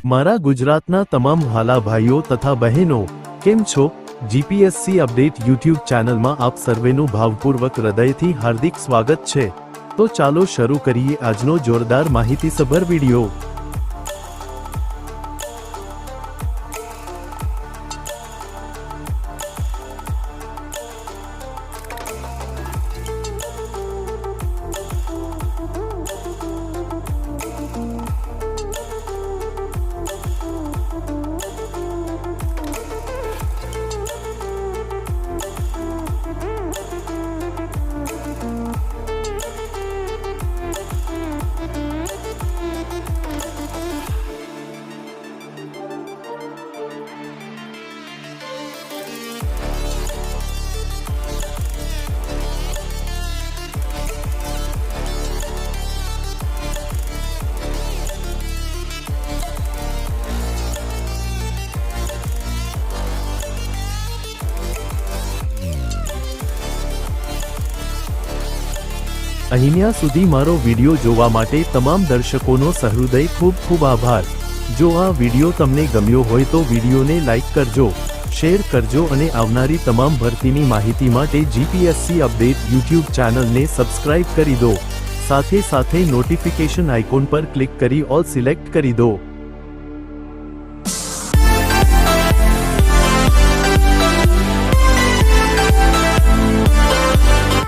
મારા ગુજરાતના તમામ વહાલા ભાઈઓ તથા બહેનો, કેમ છો? જીપીએસસી અપડેટ યુટ્યુબ ચેનલમાં આપ સર્વેનું ભાવપૂર્વક હૃદયથી હાર્દિક સ્વાગત છે। તો ચાલો શરૂ કરીએ આજનો જોરદાર માહિતીસભર વિડિયો। અહીંયા સુધી મારો વિડિયો જોવા માટે તમામ દર્શકોનો સહૃદય ખૂબ ખૂબ આભાર। જો આ વિડિયો તમને ગમ્યો હોય તો વિડિયોને લાઈક કરજો, શેર કરજો અને આવનારી તમામ ભરતીની માહિતી માટે જીપીએસસી અપડેટ યુટ્યુબ ચેનલને સબસ્ક્રાઇબ કરી દો। સાથે સાથે નોટિફિકેશન આઇકોન પર ક્લિક કરી ઓલ સિલેક્ટ કરી દો।